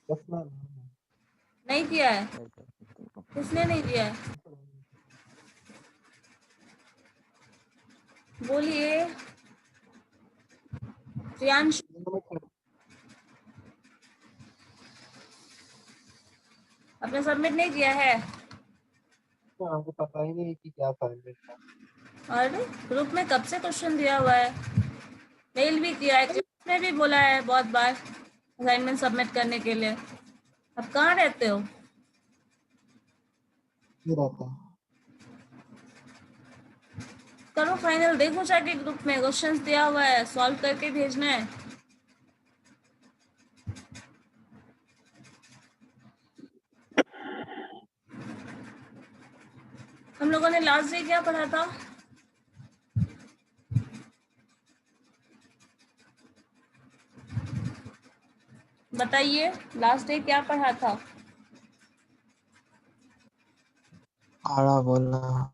बस मैं नहीं किया है? क्या कर सकते हैं? किसने नहीं किया है? बोलिए प्रियांश। आपने सबमिट नहीं किया है? हमको पता ही नहीं कि क्या असाइनमेंट था। और ग्रुप में कब से क्वेश्चन दिया हुआ है, मेल भी किया है, क्लास में भी बोला है बहुत बार असाइनमेंट सबमिट करने के लिए। अब कहाँ रहते हो? ये रहता है। करो फाइनल, देखो जाके ग्रुप में क्वेश्चंस दिया हुआ है, सॉल्व करके भेजना है। हम लोगों ने लास्ट डे क्या पढ़ा था? बताइए, लास्ट डे क्या पढ़ा था? आड़ा बोलना।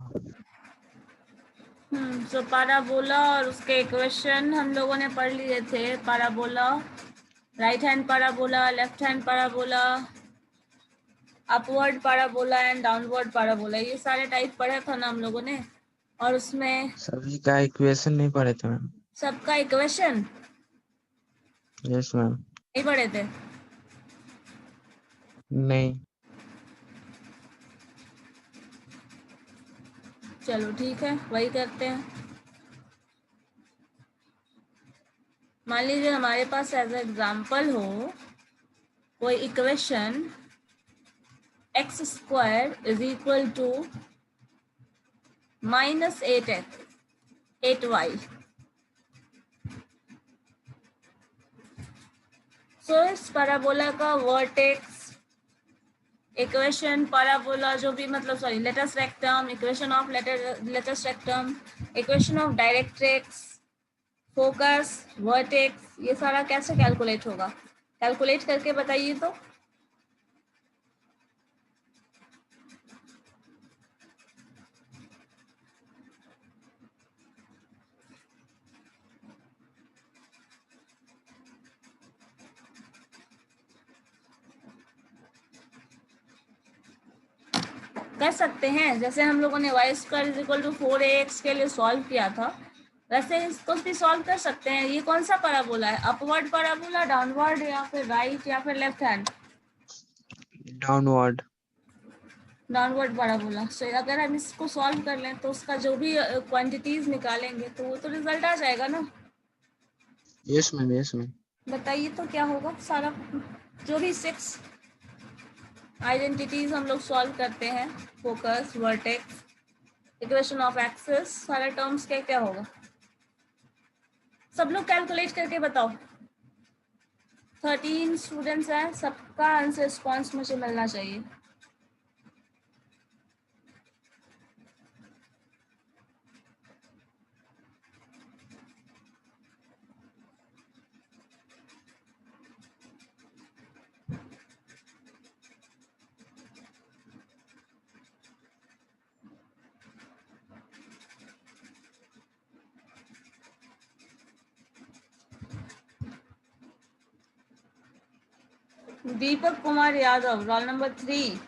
तो पाराबोला और उसके इक्वेशन हम लोगों ने पढ़ लिए थे। Parabola, right hand parabola, left hand parabola, upward parabola and downward parabola, ये सारे टाइप पढ़ा था ना हम लोगों ने। और उसमें सभी का इक्वेशन नहीं पढ़े थे मैम। सबका इक्वेशन यस मैम। नहीं पढ़े थे? नहीं। चलो ठीक है, वही करते हैं। मान लीजिए हमारे पास एज एग्जाम्पल हो कोई equation x square is equal to -8x 8y। So इस पैराबोला का वर्टेक्स इक्वेशन, पैराबोला जो भी, मतलब sorry, latus rectum, equation of latus rectum, equation of directrix, focus, vertex, ये सारा कैसे कैलकुलेट होगा? कैलकुलेट करके बताइए तो। कर सकते हैं, जैसे हम लोगों ने y square is equal to 4ax के लिए सॉल्व किया था, वैसे इसको भी सॉल्व कर सकते हैं। ये कौन सा पैराबोला है? अपवर्ड पैराबोला, डाउनवर्ड, या फिर राइट, या फिर left hand? Downward. Downward parabola. So अगर हम इसको सॉल्व कर लें तो उसका जो भी क्वांटिटीज निकालेंगे तो वो तो रिजल्ट आ जाएगा ना। Yes ma'am, yes ma'am. बताइए तो क्या होगा? सारा जो भी 6 आइडेंटिटीज हम लोग सॉल्व करते हैं, focus, vertex, equation of axis, सारे टर्म्स क्या क्या होगा? सब लोग कैलकुलेट करके बताओ। 13 स्टूडेंट्स हैं, सबका आंसर रिस्पॉन्स मुझे मिलना चाहिए। Deepak Kumar Yadav, roll number 3।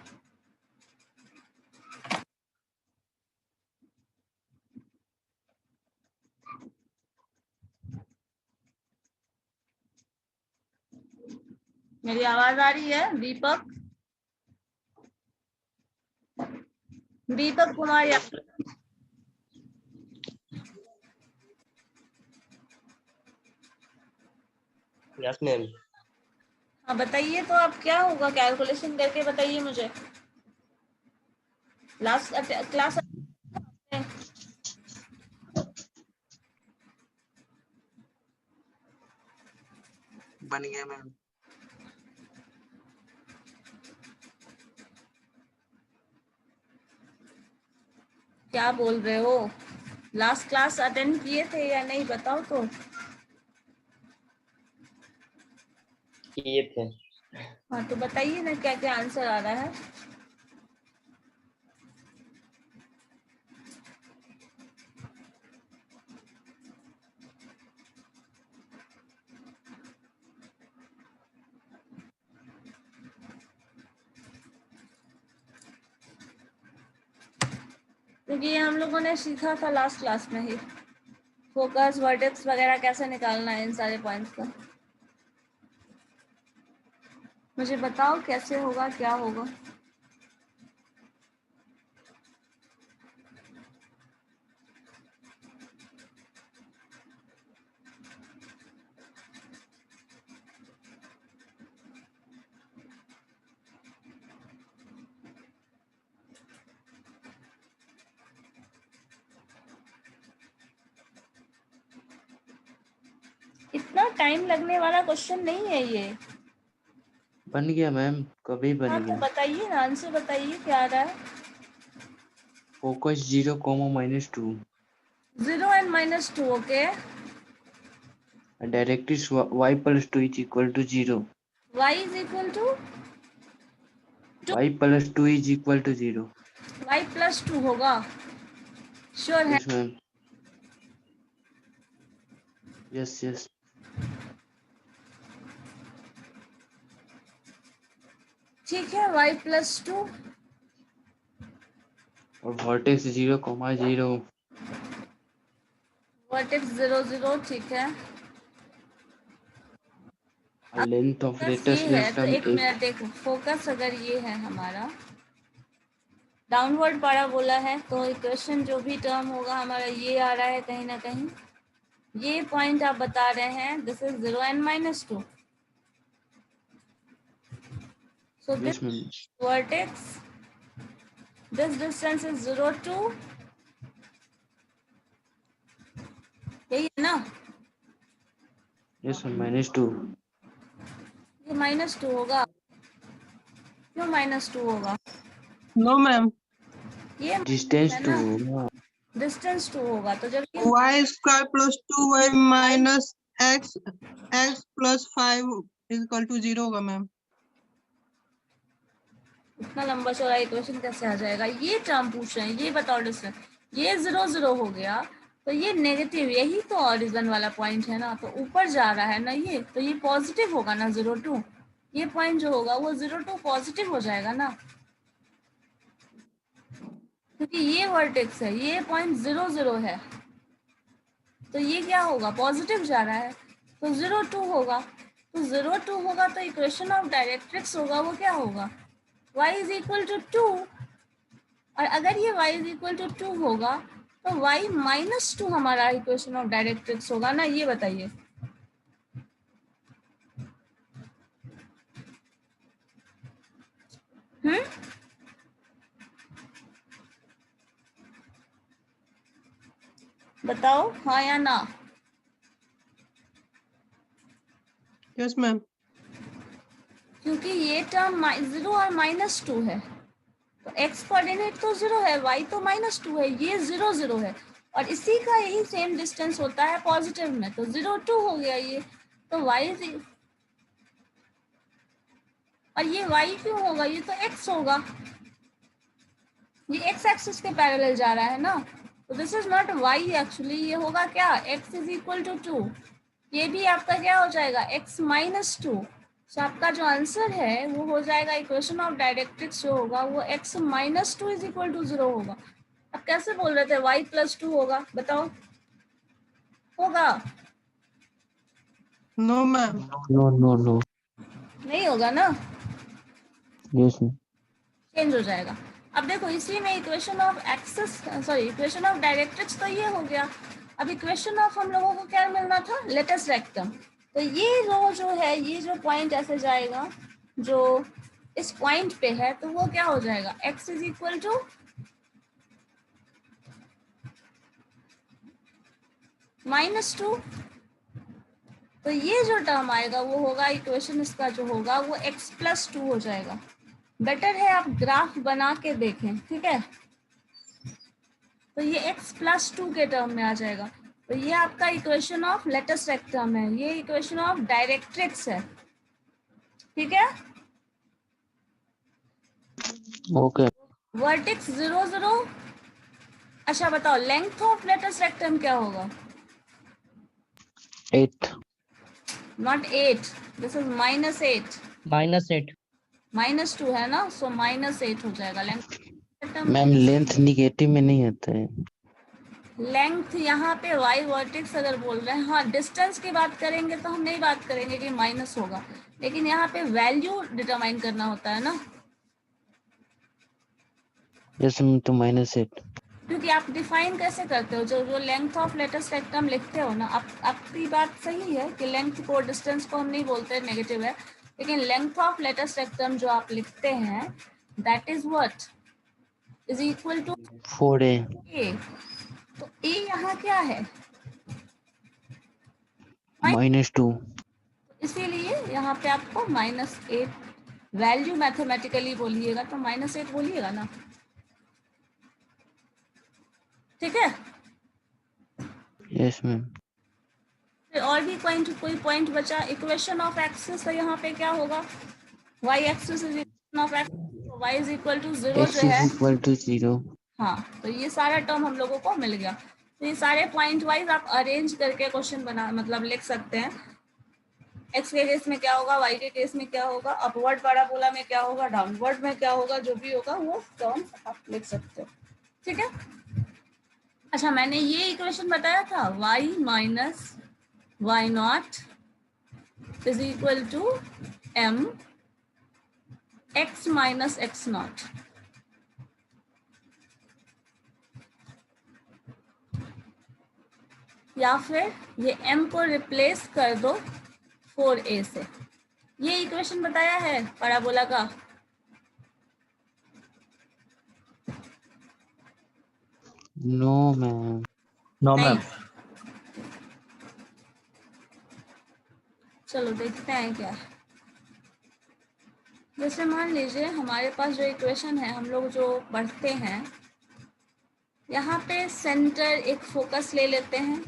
मेरी आवाज आ रही है? दीपक, दीपक कुमार यादव। Yes ma'am. हाँ बताइए तो, आप क्या होगा कैलकुलेशन करके बताइए मुझे। लास्ट क्लास बन गया मैम। क्या बोल रहे हो? लास्ट क्लास अटेंड किए थे या नहीं, बताओ तो। किए थे। हाँ तो बताइए ना क्या क्या आंसर आ रहा है। क्योंकि ये हम लोगों ने सीखा था लास्ट क्लास में ही, फोकस वर्टेक्स वगैरह कैसे निकालना है इन सारे पॉइंट्स का। मुझे बताओ कैसे होगा, क्या होगा। इतना टाइम लगने वाला क्वेश्चन नहीं है ये। बन गया मैम, कभी हाँ बन तो गया। बताइए ना, आंसर बताइए क्या आ रहा है। Focus 0, -2। 0 and -2, okay. Directrix y + 2 = 0। y is equal to y + 2 = 0। y plus 2 होगा, श्योर है। Yes ma'am, yes yes. ठीक है, y plus 2, और वर्टेक्स 0, 0। वर्टेक्स 0 0, ठीक है। और लेंथ ऑफ फोकस ये लेटेस्ट है तो रेक्टम एक मिनट देखो, फोकस अगर ये है हमारा, डाउनवर्ड पैराबोला है, तो इक्वेशन जो भी टर्म होगा हमारा ये आ रहा है कहीं ना कहीं। ये पॉइंट आप बता रहे हैं this is 0 and -2, so this yes ma'am, vertex, this distance is 0 2, यही है ना। Yes ma'am, -2। ये -2 होगा, क्यों -2 होगा? नो मैम, ये डिस्टेंस है 2 ना, होगा। डिस्टेंस 2 होगा, तो जब ये y² + 2y - x + 5 = 0 होगा मैम। इतना लंबा चौड़ा इक्वेशन कैसे आ जाएगा? ये टर्म पूछ रहे हैं, ये बताओ डिस्टेंस। ये 0 0 हो गया, तो ये नेगेटिव, यही तो ऑरिजिन वाला पॉइंट है ना, तो ऊपर जा रहा है ना ये, तो ये पॉजिटिव होगा ना 0 2। ये पॉइंट जो होगा वो 0 2 पॉजिटिव हो जाएगा ना, क्योंकि ये वर्टेक्स है, ये पॉइंट 0 0 है, तो ये क्या होगा, पॉजिटिव जा रहा है, तो 0 2 होगा। तो 0 2 होगा तो इक्वेशन ऑफ डायरेक्ट्रिक्स होगा वो क्या होगा, y = 2। और अगर ये y = 2 होगा तो y - 2 हमारा इक्वेशन ऑफ डायरेक्ट्रिक्स होगा ना, ये बताइए। बताओ हाँ या ना। Yes ma'am. क्योंकि ये टर्म 0 और -2 है, तो x कोऑर्डिनेट तो 0 है, y तो -2 है, ये 0 0 है, और इसी का यही सेम डिस्टेंस होता है पॉजिटिव में, तो 0 2 हो गया ये, तो y, और ये y क्यों होगा, ये तो x होगा, ये x एक्सिस के पैरेलल जा रहा है ना, तो this is not y actually, ये होगा क्या, x = 2। ये भी आपका क्या हो जाएगा, x - 2। सो आपका जो आंसर है वो हो जाएगा, इक्वेशन ऑफ डायरेक्ट्रिक्स जो होगा वो x - 2 = 0 होगा। अब कैसे बोल रहे थे y + 2 होगा, बताओ, होगा? No ma'am. No no no. नहीं होगा ना, यस मैम। चेंज हो जाएगा। अब देखो इसी में equation of axis, sorry equation of directrix तो ये हो गया। अब इक्वेशन ऑफ हम लोगों को क्या मिलना था, लेटस रेक्टम। तो ये रो जो है, ये जो पॉइंट ऐसे जाएगा जो इस पॉइंट पे है, तो वो क्या हो जाएगा, x = -2। तो ये जो टर्म आएगा वो होगा, इक्वेशन इसका जो होगा वो x + 2 हो जाएगा। बेटर है आप ग्राफ बना के देखें, ठीक है। तो ये x + 2 के टर्म में आ जाएगा, तो ये आपका इक्वेशन ऑफ लेटस रेक्टम है, ये इक्वेशन ऑफ डायरेक्ट्रिक्स है, ठीक है। ओके। वर्टेक्स 0 0। अच्छा बताओ लेंथ ऑफ लेटस रेक्टम क्या होगा, 8। Not 8, this is -8, -8। -2 है ना, सो -8 हो जाएगा लेंथ। मैम लेंथ निगेटिव में नहीं आता है। लेंथ यहाँ पे y वर्टेक्स अगर बोल रहे हैं, हाँ डिस्टेंस की बात करेंगे तो हम नहीं बात करेंगे कि माइनस होगा, लेकिन यहाँ पे वैल्यू डिटरमाइन करना होता है ना, यस मैम, तो -8। क्योंकि आप डिफाइन कैसे करते हो, जो लेंथ ऑफ लेटेस्ट रेक्टम लिखते हो ना, आपकी बात सही है कि लेंथ को, डिस्टेंस को हम नहीं बोलते नेगेटिव है, लेकिन लेंथ ऑफ लेटेस्ट रेक्टम जो आप लिखते हैं that is what is equal to 4a। A. तो ए यहाँ क्या है, -2। इसीलिए यहाँ पे आपको -8 वैल्यू मैथमेटिकली बोलिएगा तो -8 बोलिएगा ना, ठीक है। Yes ma'am. फिर और भी कोई पॉइंट बचा, इक्वेशन ऑफ एक्सिस, तो यहाँ पे क्या होगा, y axis is equation of axis, y is equal to 0 x जो है, इज इक्वल टू 0। हाँ तो ये सारा टर्म हम लोगों को मिल गया। तो ये सारे पॉइंट वाइज आप अरेंज करके क्वेश्चन बना मतलब लिख सकते हैं, x के केस में क्या होगा, y के केस में क्या होगा, अपवर्ड पैराबोला में क्या होगा, डाउनवर्ड में क्या होगा, जो भी होगा वो टर्म्स आप लिख सकते हो, ठीक है। अच्छा, मैंने ये इक्वेशन बताया था, y minus y naught is equal to m x minus x naught. या फिर ये m को रिप्लेस कर दो 4a से, ये इक्वेशन बताया है पैराबोला का। No ma'am. नो नहीं, मैम। चलो देखते हैं क्या है। जैसे मान लीजिए हमारे पास जो इक्वेशन है, हम लोग जो पढ़ते हैं, यहाँ पे सेंटर एक फोकस ले लेते हैं,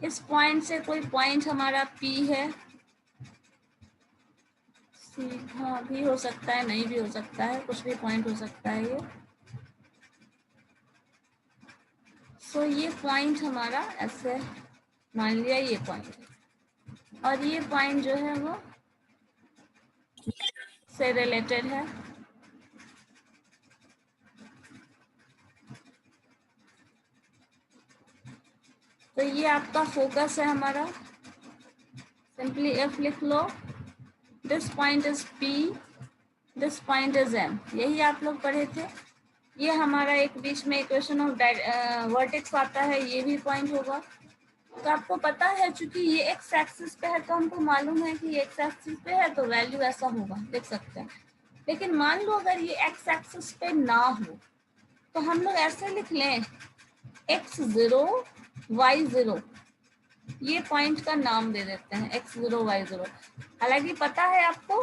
इस पॉइंट से कोई पॉइंट हमारा P है, सीधा भी हो सकता है, नहीं भी हो सकता है, कुछ भी पॉइंट हो सकता है ये। सो ये पॉइंट हमारा ऐसे मान लिया ये पॉइंट है, और ये पॉइंट जो है वो से रिलेटेड है, तो ये आपका फोकस है हमारा। सिंपली एफ लिख लो, this point is P, this point is M, यही आप लोग पढ़े थे। ये हमारा एक बीच में इक्वेशन ऑफ वर्टेक्स आता है, ये भी पॉइंट होगा। तो आपको पता है चूंकि ये एक्स एक्सिस पे है तो हमको मालूम है कि ये एक्स एक्सिस पे है तो वैल्यू ऐसा होगा, देख सकते हैं। लेकिन मान लो अगर ये एक्स एक्सिस पे ना हो तो हम लोग ऐसे लिख लें x0 y0, ये पॉइंट का नाम दे देते हैं x0 y0। हालांकि पता है आपको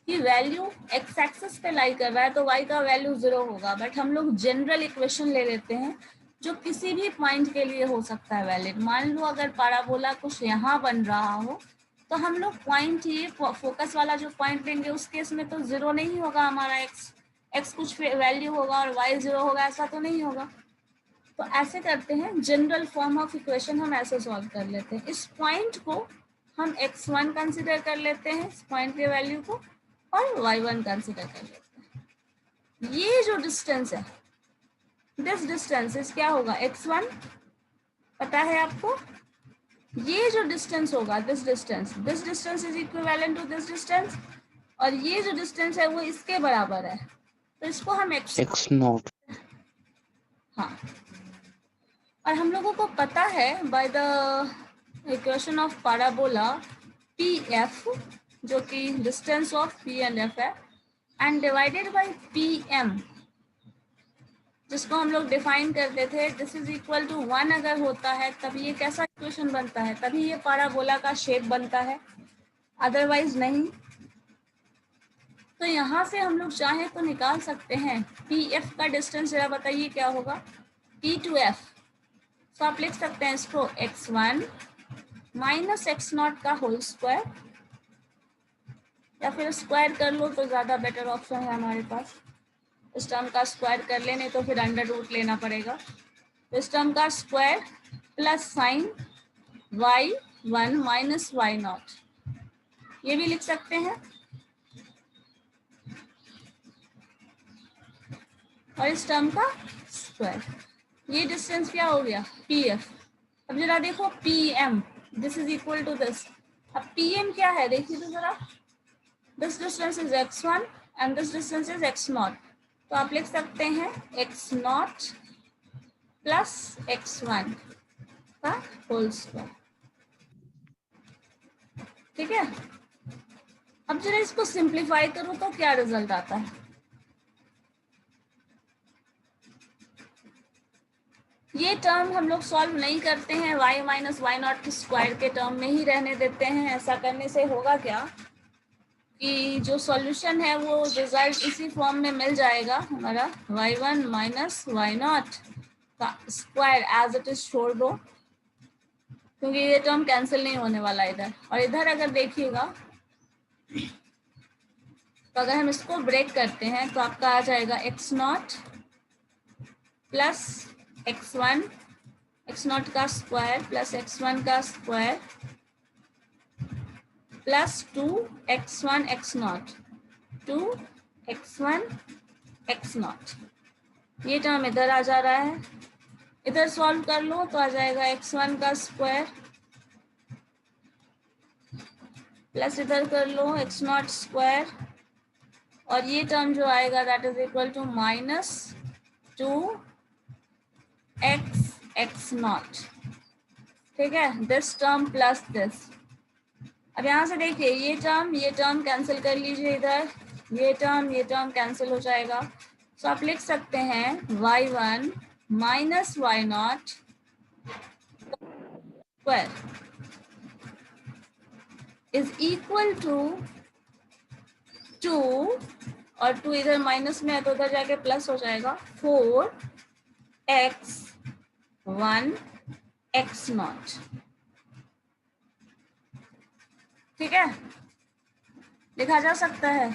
कि वैल्यू एक्स एक्सिस पे लाई कर रहा है तो y का वैल्यू 0 होगा, बट हम लोग जनरल इक्वेशन ले लेते हैं जो किसी भी पॉइंट के लिए हो सकता है वैलिड। मान लो अगर पैराबोला कुछ यहाँ बन रहा हो तो हम लोग पॉइंट, ये फोकस वाला जो पॉइंट लेंगे उस केस में तो 0 नहीं होगा हमारा, x कुछ वैल्यू होगा और y 0 होगा, ऐसा तो नहीं होगा। तो ऐसे करते हैं, जनरल फॉर्म ऑफ इक्वेशन हम ऐसे सॉल्व कर लेते हैं। इस पॉइंट को हम x1 कंसिडर कर लेते हैं, इस पॉइंट के वैल्यू को, और y1 कंसिडर कर लेते हैं। ये जो डिस्टेंस है, दिस डिस्टेंस इज क्या होगा, x1 पता है आपको। ये जो डिस्टेंस होगा, this distance is equivalent to this distance, और ये जो डिस्टेंस है वो इसके बराबर है, तो इसको हम x नॉट। हाँ, और हम लोगों को पता है by the equation of parabola PF, जो कि distance of P and F है, एंड डिवाइडेड बाय PM, जिसको हम लोग डिफाइन करते थे दिस इज इक्वल टू 1 अगर होता है तब ये कैसा इक्वेशन बनता है, तभी ये पैराबोला का शेप बनता है, अदरवाइज नहीं। तो यहाँ से हम लोग चाहे तो निकाल सकते हैं PF का डिस्टेंस, जरा बताइए क्या होगा, P to F। तो आप लिख सकते हैं इसको x1 माइनस x0 का होल स्क्वायर, या फिर स्क्वायर कर लो तो ज़्यादा बेटर ऑप्शन है हमारे पास। इस टर्म का स्क्वायर कर ले, नहीं तो फिर अंडर रूट लेना पड़ेगा। तो इस टर्म का square plus sign y1 minus y0, ये भी लिख सकते हैं। और इस टर्म का स्क्वायर। ये डिस्टेंस क्या हो गया, पीएफ। अब जरा देखो PM, this is equal to this. अब पीएम क्या है देखिए तो जरा, this distance is x1 and this distance is x0। तो आप लिख सकते हैं x0 प्लस x1 का होल स्क्वायर। ठीक है, अब जरा इसको सिंप्लीफाई करो तो क्या रिजल्ट आता है। ये टर्म हम लोग सॉल्व नहीं करते हैं, y माइनस वाई नॉट के स्क्वायर के टर्म में ही रहने देते हैं। ऐसा करने से होगा क्या कि जो सॉल्यूशन है वो रिजल्ट इसी फॉर्म में मिल जाएगा हमारा, y1 माइनस वाई नॉट का स्क्वायर एज इट इज छोड़ दो, क्योंकि ये टर्म कैंसिल नहीं होने वाला इधर। और इधर अगर देखिएगा तो अगर हम इसको ब्रेक करते हैं तो आपका आ जाएगा x0 प्लस x1, x0 का स्क्वायर प्लस x1 का square plus 2x1 x0, 2x1 x0। ये टर्म इधर आ जा रहा है, इधर सॉल्व कर लो तो आ जाएगा x1 का स्क्वायर प्लस इधर कर लो x0 स्क्वायर, और ये टर्म जो आएगा that is equal to minus 2x x0। ठीक है, दिस टर्म प्लस दिस। अब यहाँ से देखिए ये टर्म कैंसिल कर लीजिए, इधर ये टर्म कैंसिल हो जाएगा। तो आप लिख सकते हैं y1 minus Y naught square is equal to 2, और 2 इधर माइनस में है तो उधर जाके प्लस हो जाएगा, 4x1 x0। ठीक है, लिखा जा सकता है।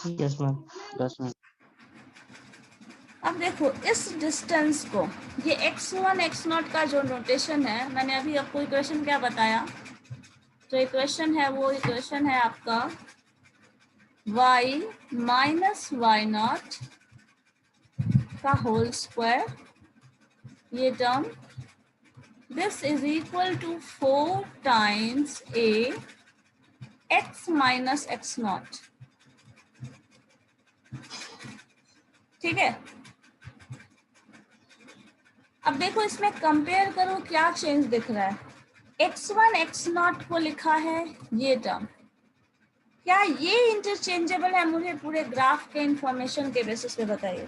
Yes ma'am. Yes ma'am. अब देखो इस डिस्टेंस को, ये x1 x0 का जो नोटेशन है, मैंने अभी आपको इक्वेशन क्या बताया, जो इक्वेशन है वो इक्वेशन है आपका y माइनस वाई नॉट का होल स्क्वायर, ये term, this is equal to 4 times a x minus x0। ठीक है, अब देखो इसमें कंपेयर करो क्या चेंज दिख रहा है। x1 x0 को लिखा है ये टर्म, क्या ये इंटरचेंजेबल है? मुझे पूरे ग्राफ के इंफॉर्मेशन के बेसिस पे बताइए।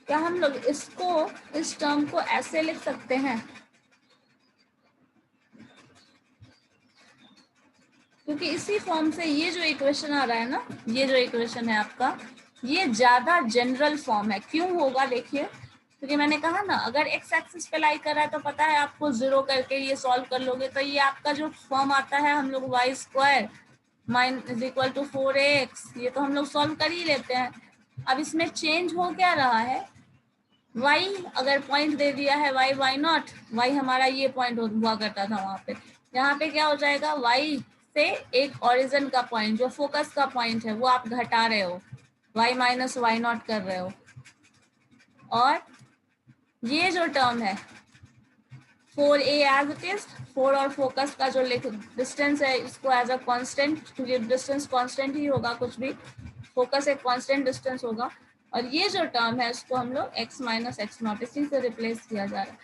क्या हम लोग इसको, इस टर्म को ऐसे लिख सकते हैं? क्योंकि इसी फॉर्म से ये जो इक्वेशन आ रहा है ना, ये जो इक्वेशन है आपका, ये ज्यादा जनरल फॉर्म है। क्यों होगा देखिए, क्योंकि मैंने कहा ना अगर एक्स एक्सिस पे लाई कर रहा है तो पता है आपको 0 करके ये सॉल्व कर लोगे तो ये आपका जो फॉर्म आता है, हम लोग y square is equal to 4x, ये तो हम लोग सॉल्व कर ही लेते हैं। अब इसमें चेंज हो क्या रहा है, y अगर पॉइंट दे दिया है y वाई नॉट, y हमारा ये पॉइंट हुआ करता था वहां पे, यहाँ पे क्या हो जाएगा, y से एक ओरिजिन का पॉइंट जो फोकस का पॉइंट है वो आप घटा रहे हो, y माइनस वाई नॉट कर रहे हो। और ये जो टर्म है 4a एज इट इज, 4 और फोकस का जो डिस्टेंस है इसको एज अ कांस्टेंट, क्योंकि डिस्टेंस कांस्टेंट ही होगा, कुछ भी फोकस एक कांस्टेंट डिस्टेंस होगा। और ये जो टर्म है उसको हम लोग x माइनस एक्स नॉट इसी से रिप्लेस किया जा रहा है।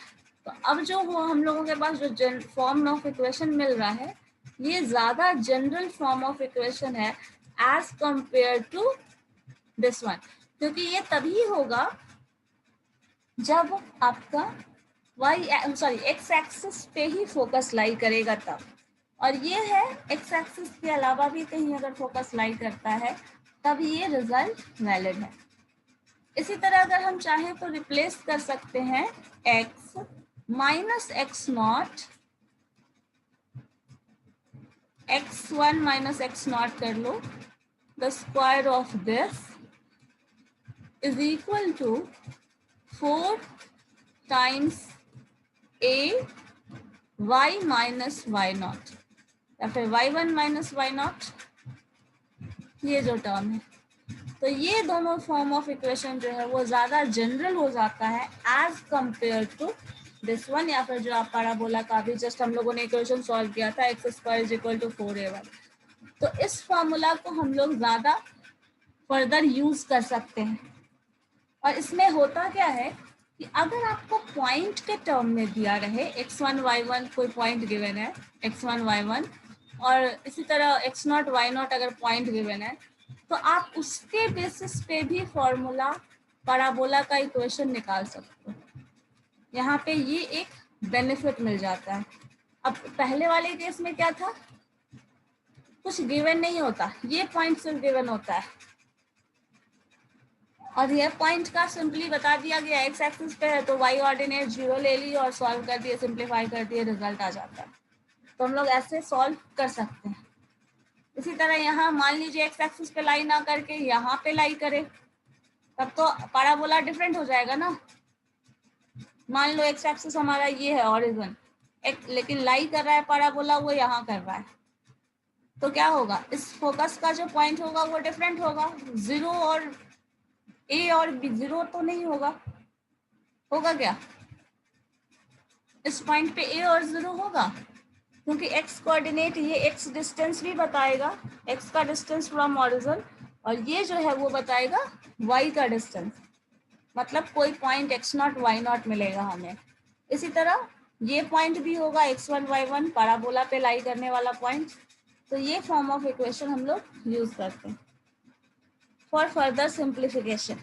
तो अब जो वो हम लोगों के पास जो फॉर्म ऑफ इक्वेशन मिल रहा है, ये ज्यादा जनरल फॉर्म ऑफ इक्वेशन है as compare to this one, क्योंकि ये तभी होगा जब आपका एक्स एक्सिस पे ही फोकस लाई करेगा तब, और ये है एक्स एक्सिस के अलावा भी कहीं अगर फोकस लाई करता है तब ये रिजल्ट वैलिड है। इसी तरह अगर हम चाहें तो रिप्लेस कर सकते हैं x minus X naught, x1 minus X naught कर लो, the square of this is equal to 4 times a y minus Y naught या फिर y1 माइनस वाई नॉट, ये जो टर्म है। तो ये दोनों फॉर्म ऑफ इक्वेशन जो है वो ज़्यादा जनरल हो जाता है as compare to this one, या फिर जो आप पैराबोला का भी जस्ट हम लोगों ने इक्वेशन सॉल्व किया था x² = 4a1। तो इस फॉर्मूला को हम लोग ज़्यादा फर्दर यूज़ कर सकते हैं। और इसमें होता क्या है कि अगर आपको पॉइंट के टर्म में दिया रहे x1 y1, कोई पॉइंट गिवन है x1 y1, और इसी तरह x0 y0 अगर पॉइंट गिवन है, तो आप उसके बेसिस पे भी फॉर्मूला पैराबोला का इक्वेशन निकाल सकते हो। यहाँ पे ये एक बेनिफिट मिल जाता है। अब पहले वाले केस में क्या था, कुछ गिवन नहीं होता, ये पॉइंट सिर्फ गिवन होता है और ये पॉइंट का सिंपली बता दिया गया एक्स एक्सिस पे है तो वाई ऑर्डिनेट 0 ले ली और सॉल्व कर दिए, सिंप्लीफाई कर दिए, रिजल्ट आ जाता है। तो हम लोग ऐसे सॉल्व कर सकते हैं। इसी तरह यहाँ मान लीजिए एक्स एक्सिस पे लाई ना करके यहाँ पे लाई करे, तब तो पैराबोला डिफरेंट हो जाएगा ना। मान लो एक्स एक्सिस हमारा ये है ऑरिजिन, लेकिन लाई कर रहा है पैराबोला वो यहाँ कर रहा है, तो क्या होगा, इस फोकस का जो पॉइंट होगा वो डिफरेंट होगा। 0 और ए और बी 0 तो नहीं होगा, होगा क्या, इस पॉइंट पे ए और 0 होगा, क्योंकि एक्स कोऑर्डिनेट ये एक्स डिस्टेंस भी बताएगा, एक्स का डिस्टेंस फ्रॉम ऑरिजिन, और ये जो है वो बताएगा वाई का डिस्टेंस, मतलब कोई पॉइंट x0 y0 मिलेगा हमें। इसी तरह ये पॉइंट भी होगा x1 y1 पैराबोला पे लाई करने वाला पॉइंट। तो ये फॉर्म ऑफ इक्वेशन हम लोग यूज करते हैं फॉर फर्दर सिंप्लीफिकेशन।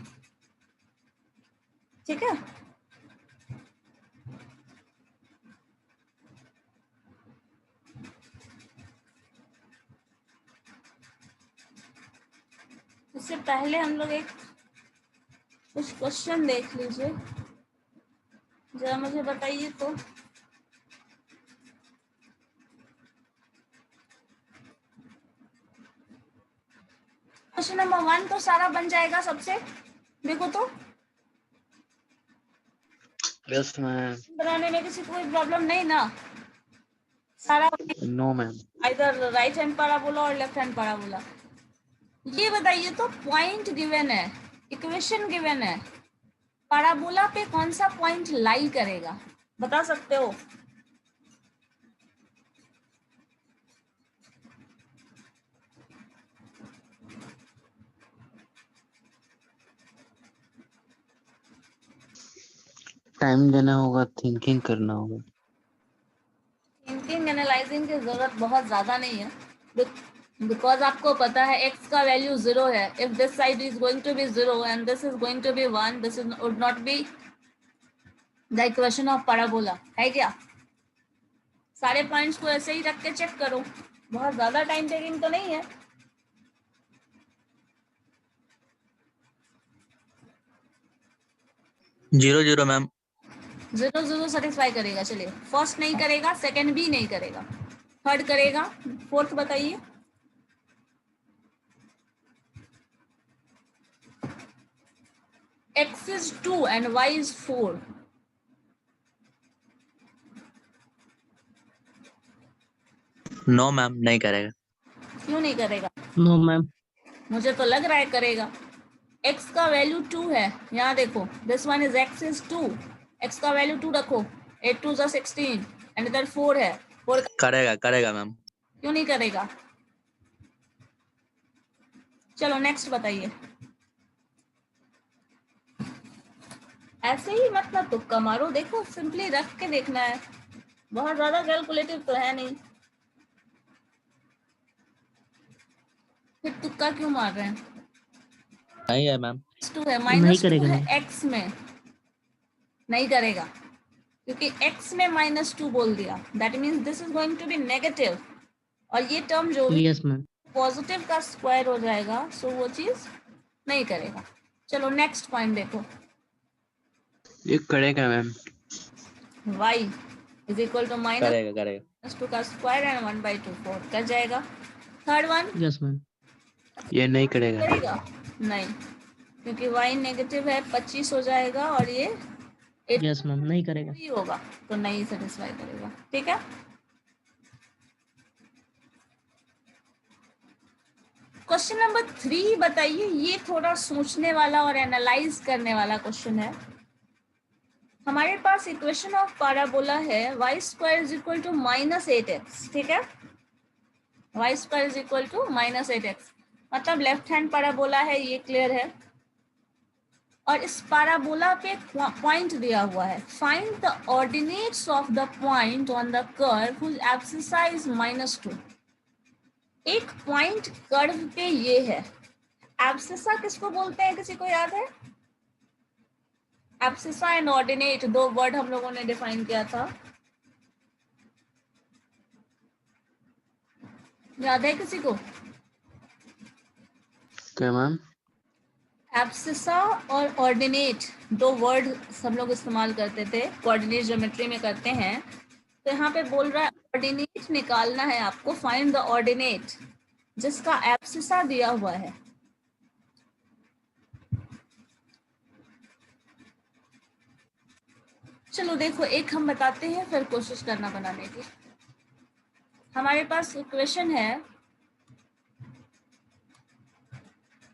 ठीक है, इससे पहले हम लोग एक कुछ क्वेश्चन देख लीजिए, जरा मुझे बताइए। तो क्वेश्चन नंबर 1 तो सारा बन जाएगा सबसे, देखो तो यस मैम। बनाने में किसी कोई प्रॉब्लम नहीं ना, सारा नो मैम। इधर राइट हैंड पैराबोला और लेफ्ट हैंड पैराबोला। ये बताइए तो पॉइंट गिवन है, इक्वेशन गिवन है, पैराबोला पे कौन सा पॉइंट लाई करेगा, बता सकते हो? टाइम देना होगा, थिंकिंग करना होगा। थिंकिंग एनालाइजिंग की जरूरत बहुत ज्यादा नहीं है, बिकॉज आपको पता है x का वैल्यू 0 है। If this side is going to be 0 and this is going to be 1, this is would not be the equation of parabola, है क्या? सारे पॉइंट्स को ऐसे ही रख के चेक करो, बहुत ज्यादा टाइम टेकिंग तो नहीं है। Zero zero ma'am. 0 0 सेटिस्फाई करेगा, चलिए फर्स्ट नहीं करेगा, सेकंड भी नहीं करेगा, थर्ड करेगा, फोर्थ बताइए। x is 2 and y is 4. No ma'am, नहीं करेगा। क्यों नहीं करेगा? No ma'am. मुझे तो लग रहा है करेगा। x का वैल्यू 2 है, यहाँ देखो, this one is x is 2, x का वैल्यू 2 रखो, 8 2 16 एंड इधर 4 है, 4 करेगा करेगा मैम। क्यों नहीं करेगा? चलो नेक्स्ट बताइए। ऐसे ही मतलब तुक्का मारो, देखो सिंपली रख के देखना है, बहुत ज्यादा कैलकुलेटिव तो है नहीं, फिर तुक्का क्यों मार रहे हैं? नहीं है मैम। -2 है, नहीं -2 करेगा है x में, नहीं करेगा क्योंकि x में -2 बोल दिया, that means this is going to be negative, और ये टर्म जो यस मैम। पॉजिटिव का स्क्वायर हो जाएगा, सो वो चीज नहीं करेगा। चलो नेक्स्ट पॉइंट देखो, ये करेगा ma'am. y is equal to करेगा करेगा। -2 का स्क्वायर एंड 1/2 4 कर जाएगा। Third one yes ma'am. ये नहीं करेगा। करेगा नहीं, क्योंकि y नेगेटिव है, 25 हो जाएगा और ये यस मैम, नहीं करेगा। ही होगा तो नहीं सेटिस्फाई करेगा। ठीक है, क्वेश्चन नंबर 3 बताइए। ये थोड़ा सोचने वाला और एनालाइज करने वाला क्वेश्चन है। हमारे पास इक्वेशन ऑफ पैराबोला है y square is equal to -8x। ठीक है, y square is equal to -8x, मतलब लेफ्ट हैंड पैराबोला है, ये क्लियर है। और इस पैराबोला पे पॉइंट दिया हुआ है, find the ordinates of the point on the curve whose abscissa is -2। एक पॉइंट कर्व पे ये है, एब्सिसा किसको बोलते हैं, किसी को याद है? एब्सिसा एंड ऑर्डिनेट, दो वर्ड हम लोगों ने डिफाइन किया था, याद है किसी को? क्या मैम? एब्सिसा और ऑर्डिनेट दो वर्ड हम लोग इस्तेमाल करते थे, कोऑर्डिनेट ज्योमेट्री में करते हैं। तो यहाँ पे बोल रहा है ऑर्डिनेट निकालना है आपको, फाइंड द ऑर्डिनेट जिसका एब्सिसा दिया हुआ है। चलो देखो, एक हम बताते हैं फिर कोशिश करना बनाने की। हमारे पास इक्वेशन है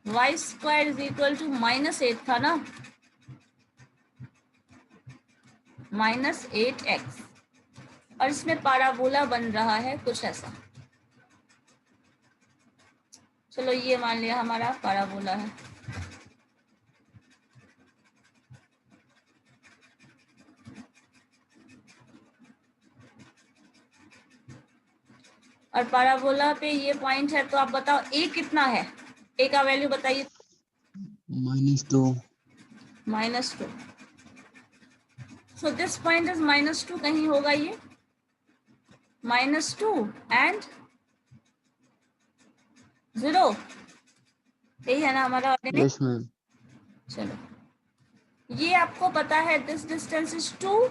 y square is equal to -8 था ना, -8x, और इसमें पैराबोला बन रहा है कुछ ऐसा। चलो ये मान लिया हमारा पैराबोला है। और पैराबोला पे ये पॉइंट है, तो आप बताओ a कितना है, a का वैल्यू बताइए। -2। -2। सो दिस पॉइंट इज -2, कहीं होगा ये -2 एंड 0, यही है ना हमारा ऑर्डिनेट। Yes ma'am. चलो ये आपको पता है, दिस डिस्टेंस इज 2,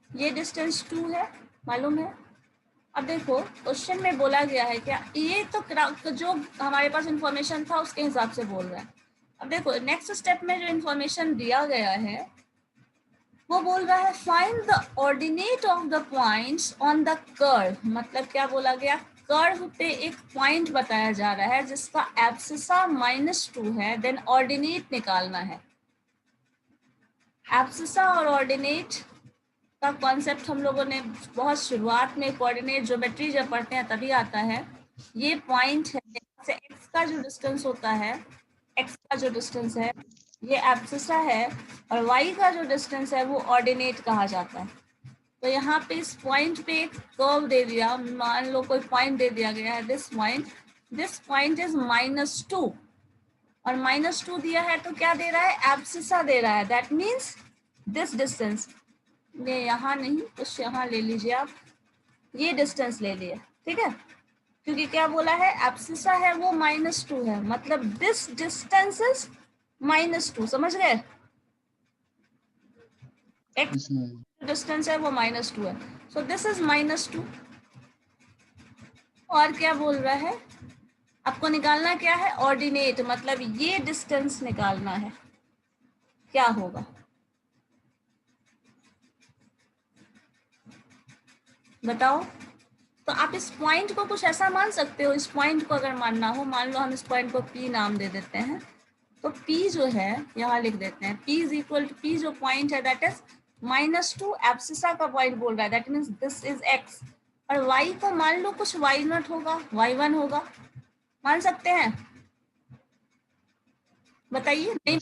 ये डिस्टेंस 2 है, मालूम है। अब देखो क्वेश्चन में बोला गया है क्या, ये तो जो हमारे पास इंफॉर्मेशन था उसके हिसाब से बोल रहा है। अब देखो नेक्स्ट स्टेप में जो इंफॉर्मेशन दिया गया है वो बोल रहा है find the ordinate of the points on the curve. मतलब क्या बोला गया, कर्व पे एक पॉइंट बताया जा रहा है जिसका एब्सिसा -2 है, देन ऑर्डिनेट निकालना है। एब्सिसा और ऑर्डिनेट का कॉन्सेप्ट हम लोगों ने बहुत शुरुआत में कोऑर्डिनेट ज्योमेट्री जब पढ़ते हैं तभी आता है। ये पॉइंट है, से एक्स का जो डिस्टेंस होता है, एक्स का जो डिस्टेंस है ये एब्सिसा है, और वाई का जो डिस्टेंस है वो ऑर्डिनेट कहा जाता है। तो यहाँ पे इस पॉइंट पे एक कर्व दे दिया, मान लो कोई पॉइंट दे दिया गया है, दिस पॉइंट इज -2, और -2 दिया है तो क्या दे रहा है, एब्सिसा दे रहा है, दैट मीन्स दिस डिस्टेंस। ये यहाँ नहीं, कुछ यहाँ ले लीजिए आप, ये डिस्टेंस ले लिया, ठीक है, क्योंकि क्या बोला है, एब्सिसा है वो -2 है, मतलब दिस डिस्टेंस इज -2, समझ गए। एक्स डिस्टेंस है वो -2 है, सो दिस इज -2। और क्या बोल रहा है, आपको निकालना क्या है, ऑर्डिनेट, मतलब ये डिस्टेंस निकालना है, क्या होगा बताओ। तो आप इस पॉइंट को कुछ ऐसा मान सकते हो, इस पॉइंट को अगर मानना हो, मान लो हम इस पॉइंट को P नाम दे देते हैं, तो P जो है यहाँ लिख देते हैं, P is equal to, P जो पॉइंट है दैट इज -2, एब्सिसा का पॉइंट बोल रहा है, that means this is x, और y को मान लो कुछ y0 होगा, y1 होगा, मान सकते हैं, बताइए। नहीं,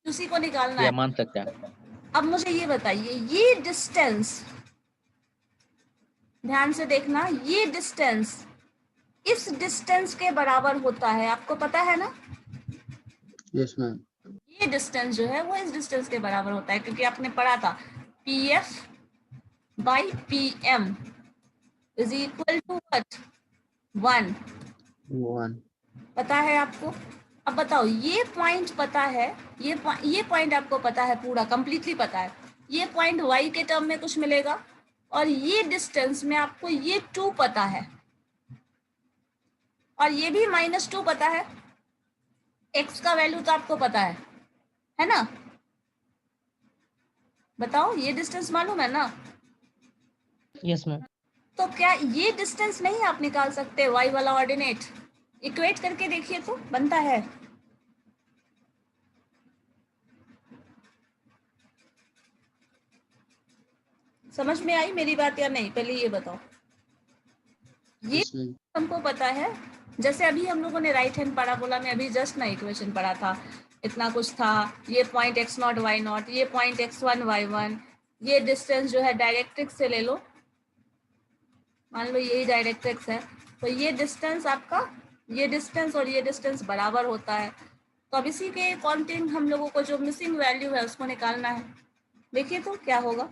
उसी को निकालना है, मान सकते हैं। अब मुझे ये बताइए, ये डिस्टेंस ध्यान से देखना, ये डिस्टेंस इस डिस्टेंस के बराबर होता है, आपको पता है ना। Yes ma'am. ये डिस्टेंस जो है वो इस डिस्टेंस के बराबर होता है, क्योंकि आपने पढ़ा था PF by PM is equal to what, 1 पता है आपको। अब बताओ, ये पॉइंट पता है, ये पॉइंट आपको पता है, पूरा कंप्लीटली पता है, ये पॉइंट y के टर्म में कुछ मिलेगा, और ये डिस्टेंस में आपको ये 2 पता है, और ये भी -2 पता है, x का वैल्यू तो आपको पता है ना। बताओ, ये डिस्टेंस मालूम है ना? Yes ma'am. तो क्या ये डिस्टेंस नहीं आप निकाल सकते y वाला ऑर्डिनेट? इक्वेट करके देखिए तो बनता है। समझ में आई मेरी बात या नहीं, पहले ये बताओ। ये Yes, ma'am. हमको पता है, जैसे अभी हम लोगों ने राइट हैंड पैराबोला में अभी जस्ट ना इक्वेशन पढ़ा था, इतना कुछ था, ये पॉइंट x0 y0, ये पॉइंट x1 y1, ये डिस्टेंस जो है डायरेक्ट्रिक्स से ले लो, मान लो यही डायरेक्ट्रिक्स है, तो ये डिस्टेंस आपका, ये डिस्टेंस और ये डिस्टेंस बराबर होता है। तो अब इसी के अकॉर्डिंग हम लोगों को जो मिसिंग वैल्यू है उसको निकालना है। देखिए तो क्या होगा।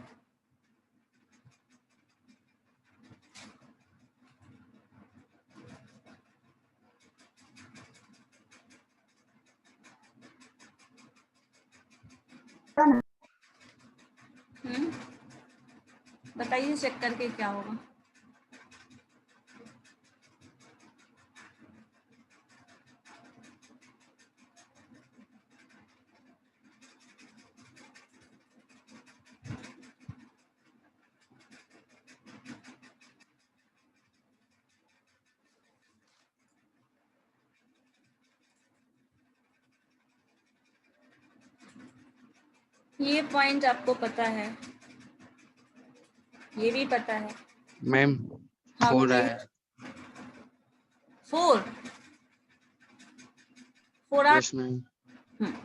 बताइए चेक करके क्या होगा। ये पॉइंट आपको पता है, ये भी पता है। मैम हाँ, 4 बताइए। है। 4 Yes, ma'am.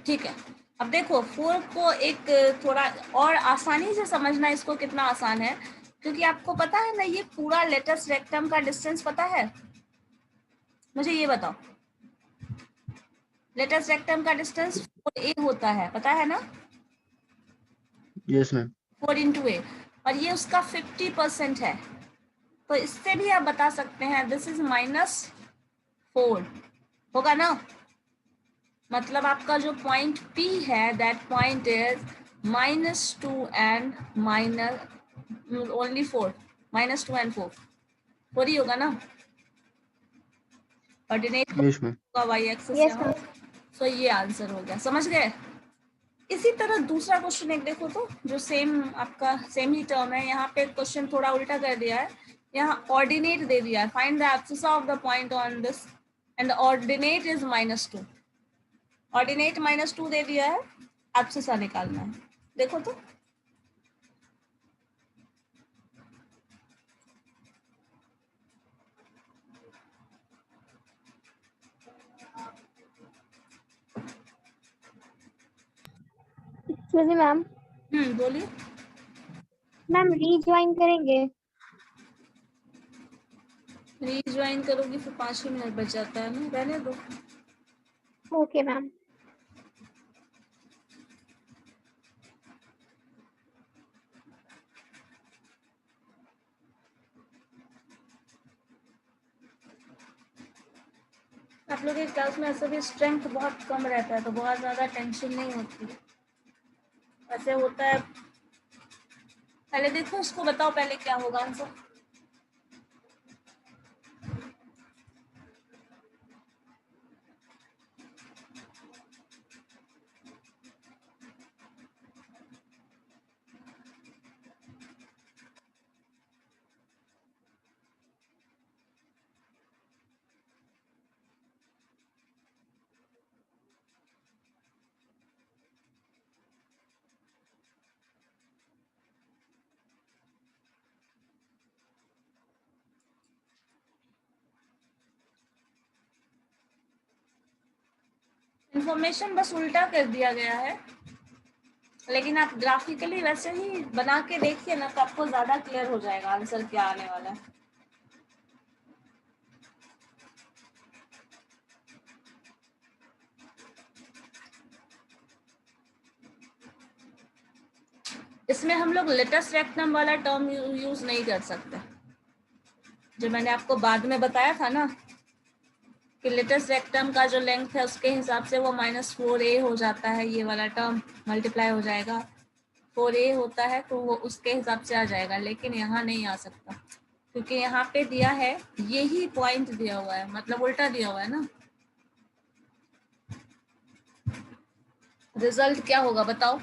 ठीक है। अब देखो 4 को एक थोड़ा और आसानी से समझना, इसको कितना आसान है, क्योंकि आपको पता है ना ये पूरा लेटेस्ट रेक्टम का डिस्टेंस पता है। मुझे ये बताओ, लेटेस्ट रेक्टम का डिस्टेंस 4a होता है, पता है ना? Yes, ma'am. 4 into a, और ये उसका 50% है, तो इससे भी आप बता सकते हैं दिस इज -4 होगा ना। मतलब आपका जो पॉइंट P है that point is -2 and only 4, -2 and 4 ही होगा ना। Ordinate Yes, ma'am. का y एक्सिस Yes, यहाँ, सो ये आंसर हो गया, समझ गए। इसी तरह दूसरा क्वेश्चन एक देखो तो, जो सेम आपका सेम ही टर्म है, यहाँ पे क्वेश्चन थोड़ा उल्टा कर दिया है, यहाँ ऑर्डिनेट दे दिया है, find the abscess of the point on this and ordinate is -2, ordinate -2 दे दिया है, एब्सिस निकालना है। देखो तो एक्सक्यूज मी मैम, बोलिए। मैम रीज्वाइन करेंगे? रीज्वाइन करोगी फिर 5 ही मिनट बच जाता है ना, रहने दो। Okay ma'am. आप लोग के क्लास में ऐसे भी स्ट्रेंथ बहुत कम रहता है, तो बहुत ज्यादा टेंशन नहीं होती, ऐसे होता है। पहले देखो उसको बताओ पहले क्या होगा आंसर। इंफॉर्मेशन बस उल्टा कर दिया गया है, लेकिन आप ग्राफिकली वैसे ही बना के देखिए ना, तो आपको ज्यादा क्लियर हो जाएगा आंसर क्या आने वाला है। इसमें हम लोग लेटेस्ट रेक्टम वाला टर्म यूज नहीं कर सकते, जो मैंने आपको बाद में बताया था ना कि लेटेस्ट रेक्टम का जो लेंथ है उसके हिसाब से वो -4a हो जाता है, ये वाला टर्म मल्टीप्लाई हो जाएगा, 4a होता है तो वो उसके हिसाब से आ जाएगा, लेकिन यहाँ नहीं आ सकता क्योंकि यहाँ पे दिया है यही पॉइंट दिया हुआ है, मतलब उल्टा दिया हुआ है ना। रिजल्ट क्या होगा बताओ।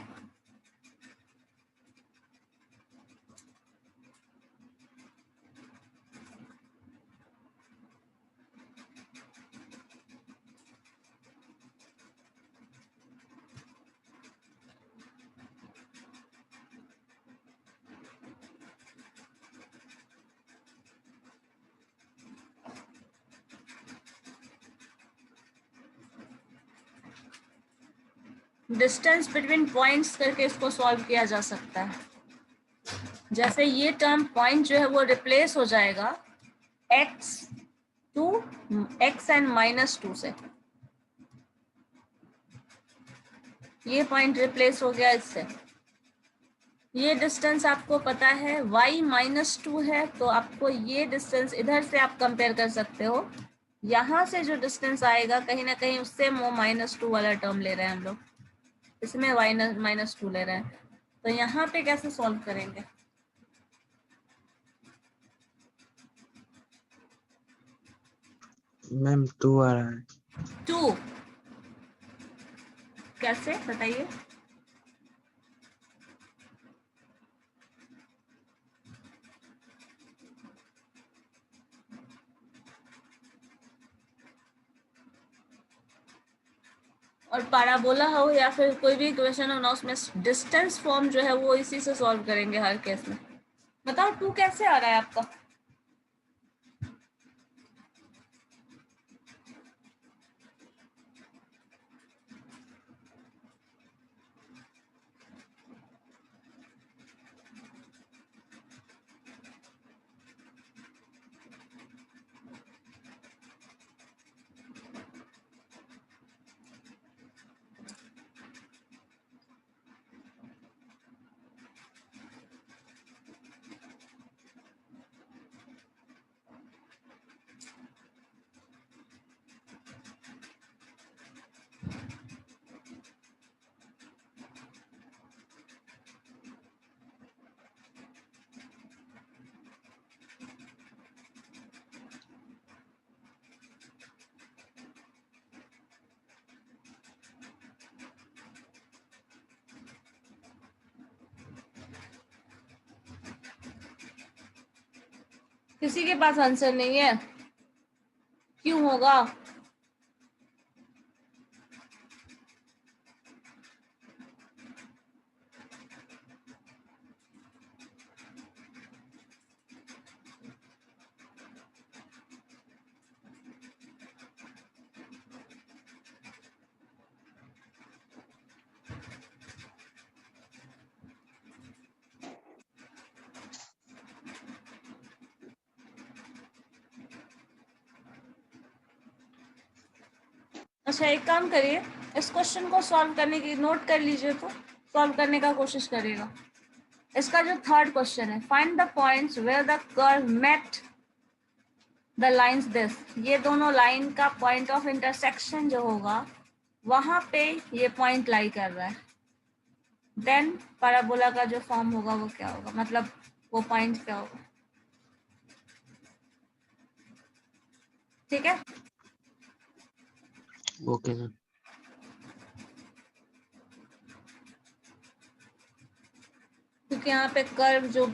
डिस्टेंस बिटवीन पॉइंट्स करके इसको सॉल्व किया जा सकता है। जैसे ये टर्म पॉइंट जो है वो रिप्लेस हो जाएगा x टू x एंड -2 से, ये पॉइंट रिप्लेस हो गया इससे। ये डिस्टेंस आपको पता है y -2 है, तो आपको ये डिस्टेंस इधर से आप कंपेयर कर सकते हो। यहाँ से जो डिस्टेंस आएगा कहीं ना कहीं उससे वो -2 वाला टर्म ले रहे हैं हम लोग, इसमें y -2 ले रहे हैं। तो यहाँ पे कैसे सॉल्व करेंगे? मैम 2 आ रहा है। 2 कैसे बताइए? और पैराबोला हो या फिर कोई भी इक्वेशन हो ना, उसमें डिस्टेंस फॉर्म जो है वो इसी से सॉल्व करेंगे हर केस में। बताओ 2 कैसे आ रहा है आपका? किसी के पास आंसर नहीं है? क्यों होगा? अच्छा एक काम करिए, इस क्वेश्चन को सॉल्व करने की नोट कर लीजिए, तो सॉल्व करने का कोशिश करिएगा। इसका जो थर्ड क्वेश्चन है, find the points where the curve met the lines this, ये दोनों लाइन का पॉइंट ऑफ इंटरसेक्शन जो होगा वहां पे ये पॉइंट लाई कर रहा है। देन पैराबोला का जो फॉर्म होगा वो क्या होगा, मतलब वो पॉइंट क्या होगा? ठीक है, ओके मैम। क्योंकि यहाँ पे कर्व जो